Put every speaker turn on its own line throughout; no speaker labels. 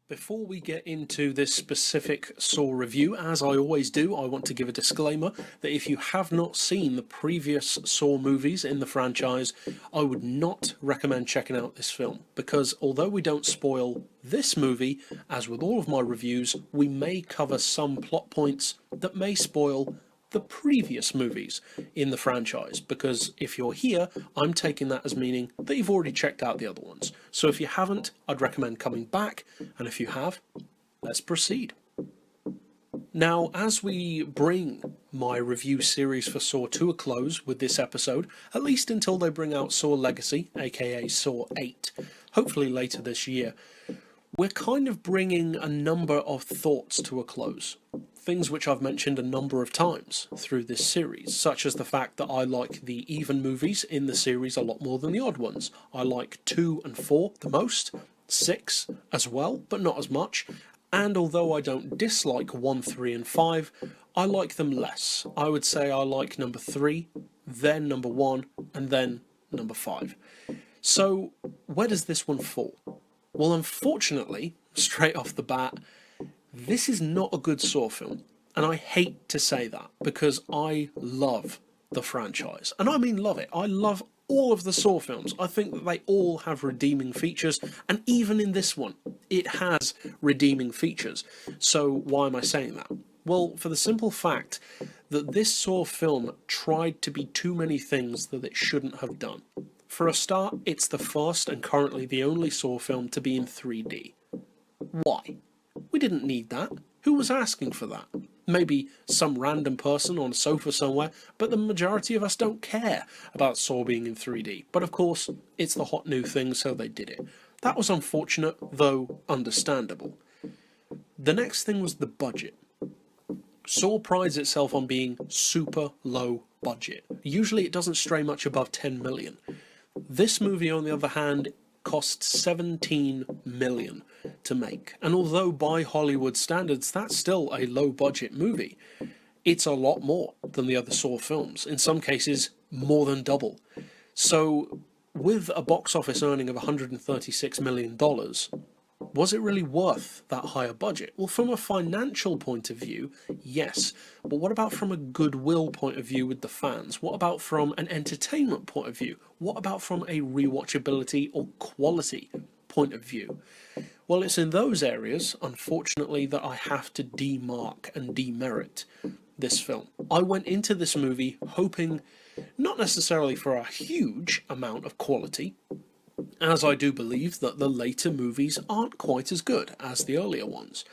Before we get into this specific Saw review, as I always do, I want to give a disclaimer that if you have not seen the previous Saw movies in the franchise, I would not recommend checking out this film, because although we don't spoil this movie, as with all of my reviews, we may cover some plot points that may spoil the previous movies in the franchise, because if you're here, I'm taking that as meaning that you've already checked out the other ones. So if you haven't, I'd recommend coming back, and if you have, let's proceed. Now, as we bring my review series for Saw to a close with this episode, at least until they bring out Saw Legacy, aka Saw 8, hopefully later this year, we're kind of bringing a number of thoughts to a close. Things which I've mentioned a number of times through this series, such as the fact that I like the even movies in the series a lot more than the odd ones. I like 2 and 4 the most, 6 as well, but not as much. And although I don't dislike 1, 3 and 5, I like them less. I would say I like number 3, then number 1, and then number 5. So where does this one fall? Well, unfortunately, straight off the bat, this is not a good Saw film, and I hate to say that, because I love the franchise, and I mean love it. I love all of the Saw films. I think that they all have redeeming features, and even in this one, it has redeeming features. So why am I saying that? Well, for the simple fact that this Saw film tried to be too many things that it shouldn't have done. For a start, it's the first and currently the only Saw film to be in 3D. Why? We didn't need that. Who was asking for that? Maybe some random person on a sofa somewhere, but the majority of us don't care about Saw being in 3D. But of course, it's the hot new thing, so they did it. That was unfortunate, though understandable. The next thing was the budget. Saw prides itself on being super low budget. Usually it doesn't stray much above 10 million. This movie, on the other hand, cost 17 million to make, and although by Hollywood standards that's still a low budget movie, it's a lot more than the other Saw films, in some cases more than double. So with a box office earning of $136 million, was it really worth that higher budget? Well, from a financial point of view, yes. But what about from a goodwill point of view with the fans? What about from an entertainment point of view? What about from a rewatchability or quality point of view? Well, it's in those areas, unfortunately, that I have to demark and demerit this film. I went into this movie hoping not necessarily for a huge amount of quality, as I do believe that the later movies aren't quite as good as the earlier ones.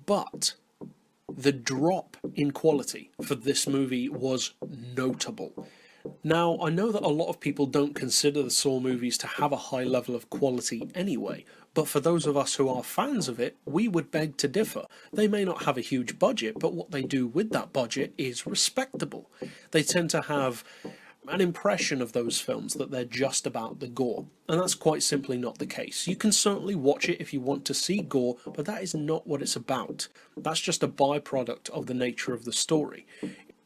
But the drop in quality for this movie was notable. Now, I know that a lot of people don't consider the Saw movies to have a high level of quality anyway, but for those of us who are fans of it, we would beg to differ. They may not have a huge budget, but what they do with that budget is respectable. They tend to have an impression of those films that they're just about the gore, and that's quite simply not the case. You can certainly watch it if you want to see gore, but that is not what it's about. That's just a byproduct of the nature of the story.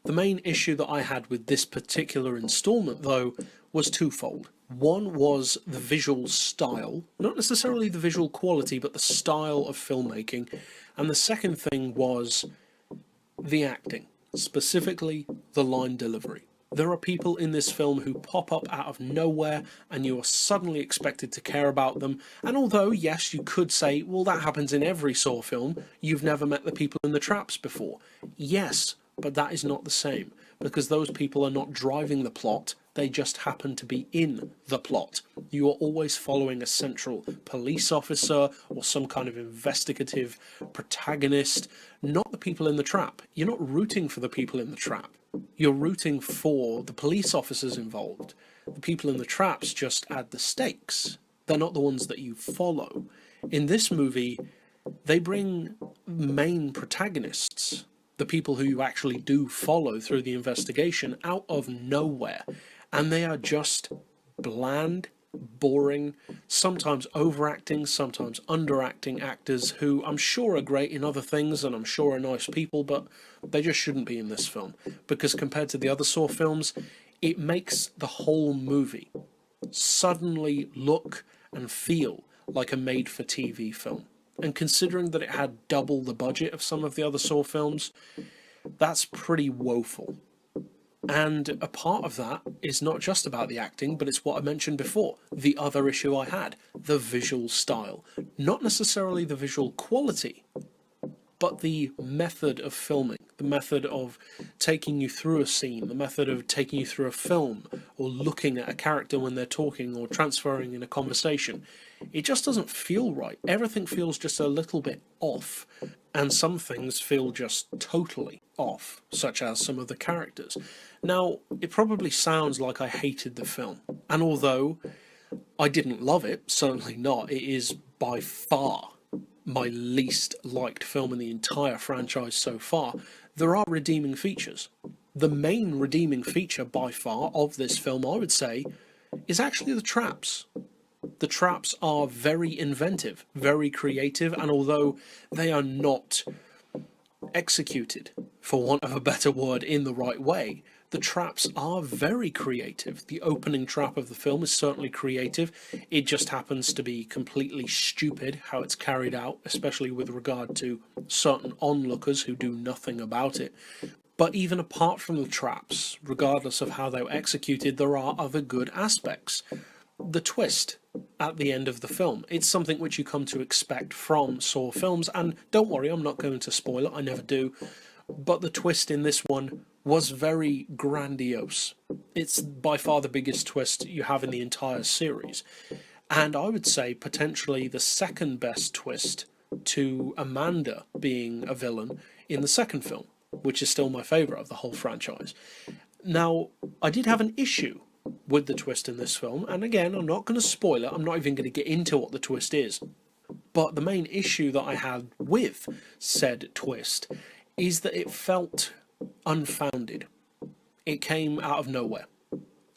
The main issue that I had with this particular installment, though, was twofold. One was the visual style, not necessarily the visual quality, but the style of filmmaking, and the second thing was the acting, specifically the line delivery. There are people in this film who pop up out of nowhere and you are suddenly expected to care about them, and although, yes, you could say, well, that happens in every Saw film, you've never met the people in the traps before. Yes, but that is not the same, because those people are not driving the plot, they just happen to be in the plot. You are always following a central police officer or some kind of investigative protagonist, not the people in the trap. You're not rooting for the people in the trap. You're rooting for the police officers involved. The people in the traps just add the stakes. They're not the ones that you follow. In this movie, they bring main protagonists, the people who you actually do follow through the investigation, out of nowhere. And they are just bland, boring, sometimes overacting, sometimes underacting actors who I'm sure are great in other things and I'm sure are nice people, but they just shouldn't be in this film. Because compared to the other Saw films, it makes the whole movie suddenly look and feel like a made-for-TV film. And considering that it had double the budget of some of the other Saw films, that's pretty woeful. And a part of that is not just about the acting, but it's what I mentioned before. The other issue I had, the visual style. Not necessarily the visual quality, but the method of filming, the method of taking you through a scene, the method of taking you through a film, or looking at a character when they're talking or transferring in a conversation. It just doesn't feel right. Everything feels just a little bit off, and some things feel just totally off, such as some of the characters. Now, it probably sounds like I hated the film, and although I didn't love it, certainly not, it is by far my least liked film in the entire franchise so far. There are redeeming features. The main redeeming feature by far of this film, I would say, is actually the traps. The traps are very inventive, very creative, and although they are not executed, for want of a better word, in the right way, the traps are very creative. The opening trap of the film is certainly creative. It just happens to be completely stupid how it's carried out, especially with regard to certain onlookers who do nothing about it. But even apart from the traps, regardless of how they were executed, there are other good aspects. The twist at the end of the film, it's something which you come to expect from Saw films, and don't worry, I'm not going to spoil it, I never do, but the twist in this one was very grandiose. It's by far the biggest twist you have in the entire series, and I would say potentially the second best twist to Amanda being a villain in the second film, which is still my favourite of the whole franchise. Now, I did have an issue with the twist in this film, and again, I'm not going to spoil it, I'm not even going to get into what the twist is, but the main issue that I had with said twist is that it felt unfounded. It came out of nowhere.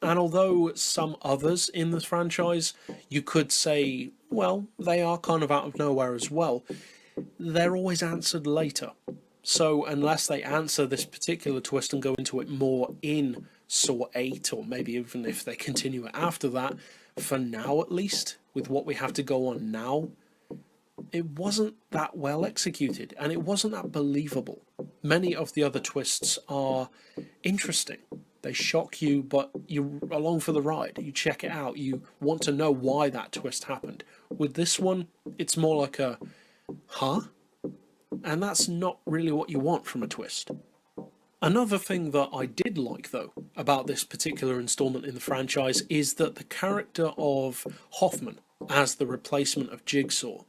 And although some others in the franchise, you could say, well, they are kind of out of nowhere as well, they're always answered later. So unless they answer this particular twist and go into it more in Saw 8, or maybe even if they continue it after that, for now at least, with what we have to go on now, it wasn't that well executed, and it wasn't that believable. Many of the other twists are interesting. They shock you, but you're along for the ride. You check it out. You want to know why that twist happened. With this one, it's more like a, huh? And that's not really what you want from a twist. Another thing that I did like, though, about this particular installment in the franchise is that the character of Hoffman as the replacement of Jigsaw,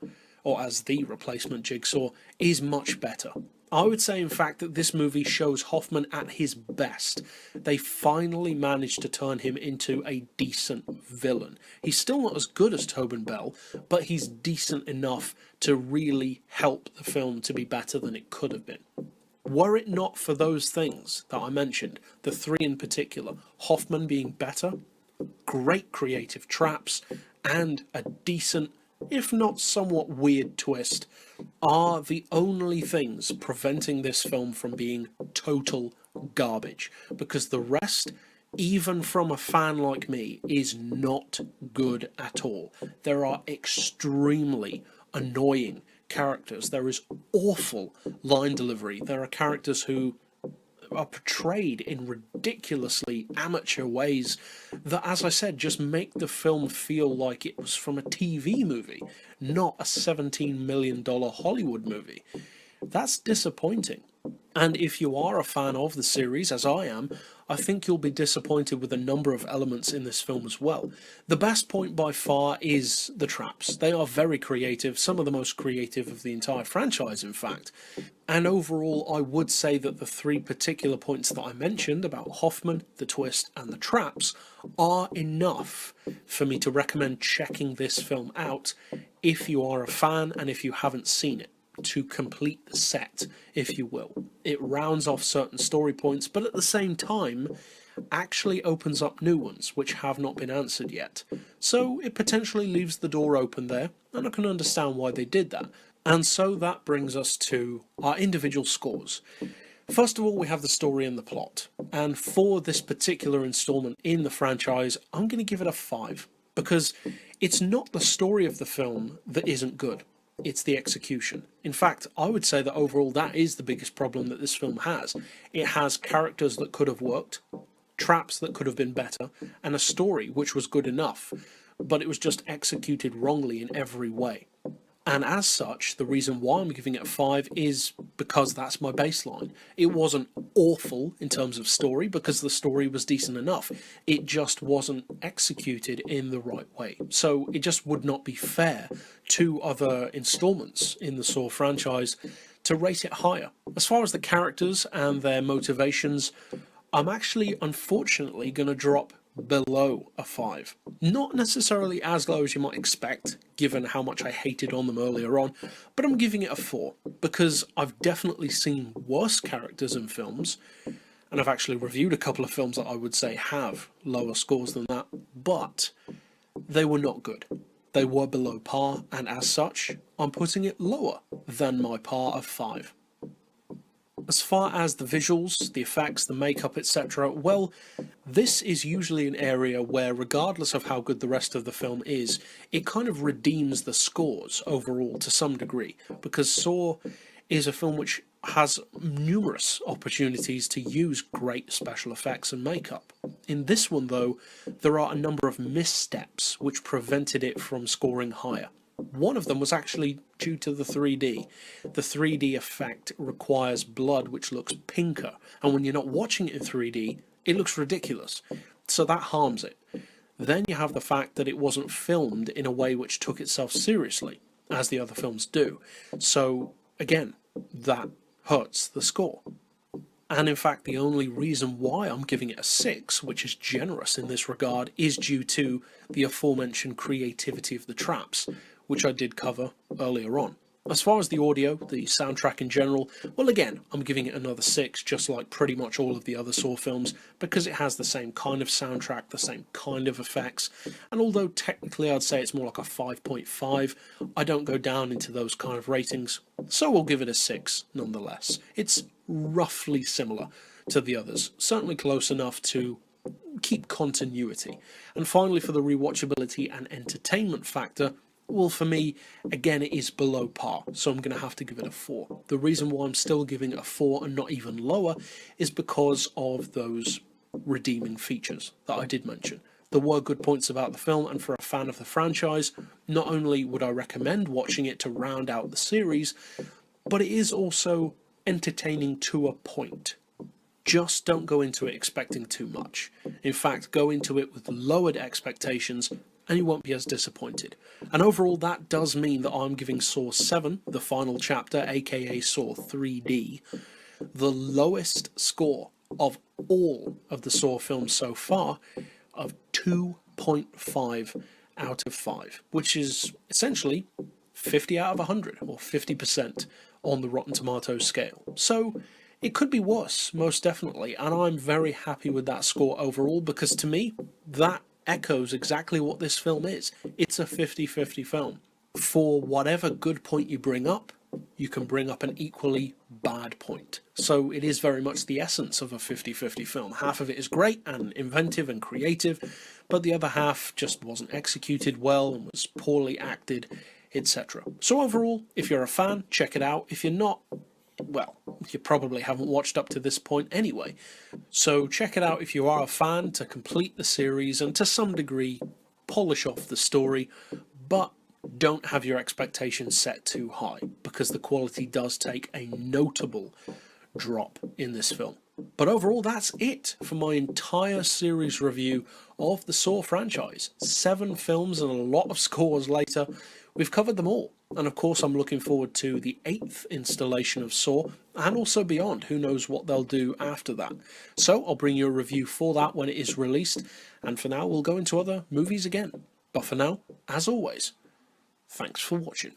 or as the replacement Jigsaw, is much better. I would say, in fact, that this movie shows Hoffman at his best. They finally managed to turn him into a decent villain. He's still not as good as Tobin Bell, but he's decent enough to really help the film to be better than it could have been. Were it not for those things that I mentioned, the three in particular, Hoffman being better, great creative traps, and a decent, if not somewhat weird twist, are the only things preventing this film from being total garbage. Because the rest, even from a fan like me, is not good at all. There are extremely annoying characters. There is awful line delivery. There are characters who are portrayed in ridiculously amateur ways that, as I said, just make the film feel like it was from a TV movie, not a $17 million Hollywood movie. That's disappointing. And if you are a fan of the series, as I am, I think you'll be disappointed with a number of elements in this film as well. The best point by far is the traps. They are very creative, some of the most creative of the entire franchise, in fact. And overall, I would say that the three particular points that I mentioned about Hoffman, the twist, and the traps are enough for me to recommend checking this film out if you are a fan and if you haven't seen it, to complete the set, if you will. It rounds off certain story points, but at the same time actually opens up new ones which have not been answered yet. So it potentially leaves the door open there, and I can understand why they did that. And so that brings us to our individual scores. First of all, we have the story and the plot, and for this particular installment in the franchise, I'm going to give it a 5, because it's not the story of the film that isn't good. it's the execution. In fact, I would say that overall that is the biggest problem that this film has. It has characters that could have worked, traps that could have been better, and a story which was good enough, but it was just executed wrongly in every way. And as such, the reason why I'm giving it a 5 is because that's my baseline. It wasn't awful in terms of story, because the story was decent enough. It just wasn't executed in the right way. So it just would not be fair to other installments in the Saw franchise to rate it higher. As far as the characters and their motivations, I'm actually, unfortunately, going to drop below a 5. Not necessarily as low as you might expect, given how much I hated on them earlier on, but I'm giving it a 4, because I've definitely seen worse characters in films, and I've actually reviewed a couple of films that I would say have lower scores than that, but they were not good. They were below par, and as such, I'm putting it lower than my par of 5. As far as the visuals, the effects, the makeup, etc., well, this is usually an area where, regardless of how good the rest of the film is, it kind of redeems the scores overall to some degree, because Saw is a film which has numerous opportunities to use great special effects and makeup. In this one, though, there are a number of missteps which prevented it from scoring higher. One of them was actually due to the 3D. The 3D effect requires blood which looks pinker, and when you're not watching it in 3D, it looks ridiculous. So that harms it. Then you have the fact that it wasn't filmed in a way which took itself seriously, as the other films do. So, again, that hurts the score. And in fact, the only reason why I'm giving it a 6, which is generous in this regard, is due to the aforementioned creativity of the traps, which I did cover earlier on. As far as the audio, the soundtrack in general, well, again, I'm giving it another 6, just like pretty much all of the other Saw films, because it has the same kind of soundtrack, the same kind of effects, and although technically I'd say it's more like a 5.5, I don't go down into those kind of ratings, so we'll give it a 6 nonetheless. It's roughly similar to the others, certainly close enough to keep continuity. And finally, for the rewatchability and entertainment factor, well, for me, again, it is below par, so I'm going to have to give it a 4. The reason why I'm still giving it a 4 and not even lower is because of those redeeming features that I did mention. There were good points about the film, and for a fan of the franchise, not only would I recommend watching it to round out the series, but it is also entertaining to a point. Just don't go into it expecting too much. In fact, go into it with lowered expectations and you won't be as disappointed. And overall, that does mean that I'm giving Saw 7, the final chapter, aka Saw 3D, the lowest score of all of the Saw films so far, of 2.5 out of 5, which is essentially 50 out of 100, or 50% on the Rotten Tomatoes scale. So it could be worse, most definitely, and I'm very happy with that score overall, because to me, that echoes exactly what this film is. It's a 50-50 film. For whatever good point you bring up, you can bring up an equally bad point. So it is very much the essence of a 50-50 film. Half of it is great and inventive and creative, but the other half just wasn't executed well and was poorly acted, etc. So overall, if you're a fan, check it out. If you're not, well, you probably haven't watched up to this point anyway. So check it out if you are a fan, to complete the series and to some degree polish off the story, but don't have your expectations set too high, because the quality does take a notable drop in this film. But overall, that's it for my entire series review of the Saw franchise. 7 films and a lot of scores later, we've covered them all. And of course, I'm looking forward to the 8th installation of Saw, and also beyond. Who knows what they'll do after that. So I'll bring you a review for that when it is released, and for now we'll go into other movies again. But for now, as always, thanks for watching.